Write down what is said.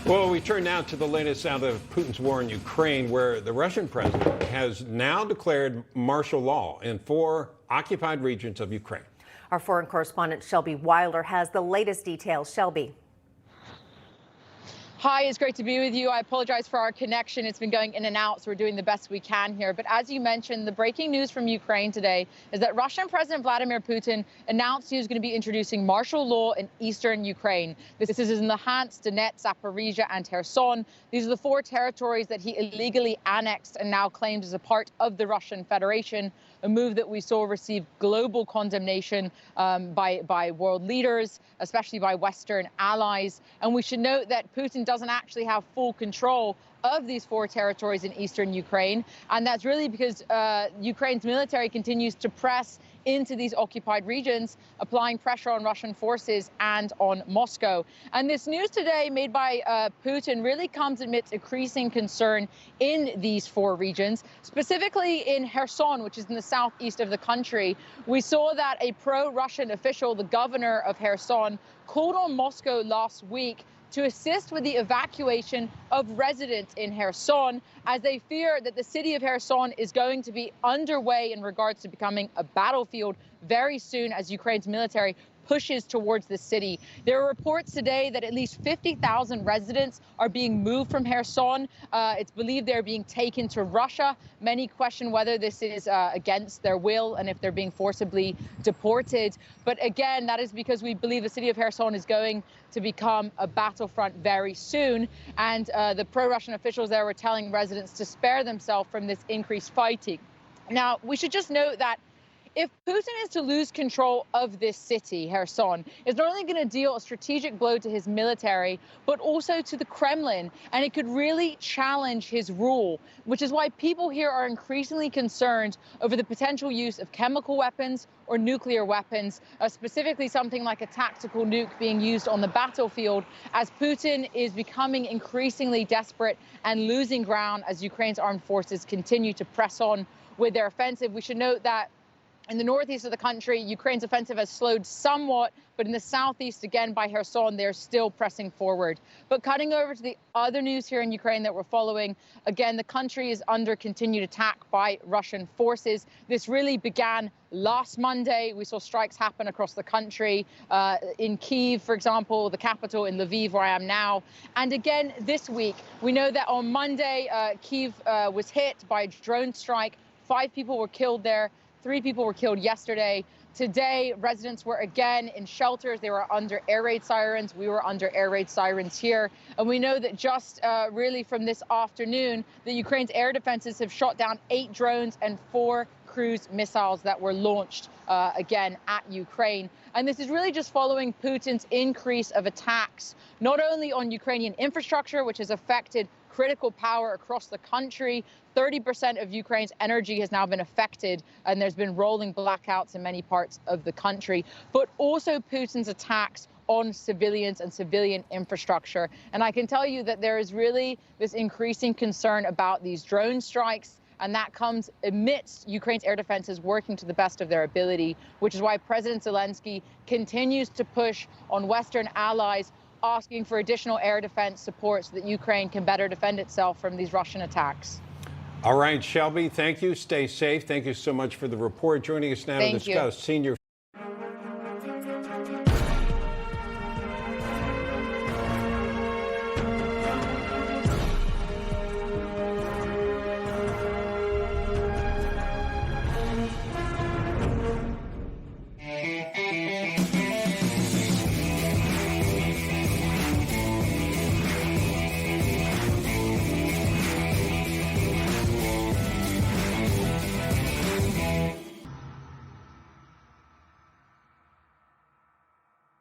Well, we turn now to the latest out of Putin's war in Ukraine, where the Russian president has now declared martial law in 4 occupied regions of Ukraine. Our foreign correspondent Shelby Wilder has the latest details. Shelby. Hi, it's great to be with you. I apologize for our connection. It's been going in and out, so we're doing the best we can here. But as you mentioned, the breaking news from Ukraine today is that Russian President Vladimir Putin announced he was going to be introducing martial law in eastern Ukraine. This is in Luhansk, Donetsk, Zaporizhia, and Kherson. These are the 4 territories that he illegally annexed and now claims as a part of the Russian Federation, a move that we saw receive global condemnation by world leaders, especially by Western allies. And we should note that Putin doesn't actually have full control of these 4 territories in eastern Ukraine. And that's really because Ukraine's military continues to press into these occupied regions, applying pressure on Russian forces and on Moscow. And this news today made by Putin really comes amidst increasing concern in these 4 regions, specifically in Kherson, which is in the southeast of the country. We saw that a pro-Russian official, the governor of Kherson, called on Moscow last week to assist with the evacuation of residents in Kherson, as they fear that the city of Kherson is going to be underway in regards to becoming a battlefield very soon as Ukraine's military pushes towards the city. There are reports today that at least 50,000 residents are being moved from Kherson. It's believed they're being taken to Russia. Many question whether this is against their will and if they're being forcibly deported. But again, that is because we believe the city of Kherson is going to become a battlefront very soon. And the pro-Russian officials there were telling residents to spare themselves from this increased fighting. Now, we should just note that if Putin is to lose control of this city, Kherson, it's not only going to deal a strategic blow to his military, but also to the Kremlin, and it could really challenge his rule, which is why people here are increasingly concerned over the potential use of chemical weapons or nuclear weapons, specifically something like a tactical nuke being used on the battlefield, as Putin is becoming increasingly desperate and losing ground as Ukraine's armed forces continue to press on with their offensive. We should note that in the northeast of the country, Ukraine's offensive has slowed somewhat, but in the southeast, again, by Kherson, they're still pressing forward. But cutting over to the other news here in Ukraine that we're following, again, the country is under continued attack by Russian forces. This really began last Monday. We saw strikes happen across the country, in Kyiv, for example, the capital, in Lviv, where I am now. And again, this week, we know that on Monday, Kyiv was hit by a drone strike. 5 people were killed there. 3 people were killed yesterday. Today, residents were again in shelters. They were under air raid sirens. We were under air raid sirens here. And we know that just really from this afternoon, that Ukraine's air defenses have shot down 8 drones and 4 cruise missiles that were launched again at Ukraine. And this is really just following Putin's increase of attacks, not only on Ukrainian infrastructure, which has affected critical power across the country. 30% of Ukraine's energy has now been affected, and there's been rolling blackouts in many parts of the country, but also Putin's attacks on civilians and civilian infrastructure. And I can tell you that there is really this increasing concern about these drone strikes, and that comes amidst Ukraine's air defenses working to the best of their ability, which is why President Zelensky continues to push on Western allies, asking for additional air defense support so that Ukraine can better defend itself from these Russian attacks. All right, Shelby, thank you. Stay safe. Thank you so much for the report. Joining us now to discuss senior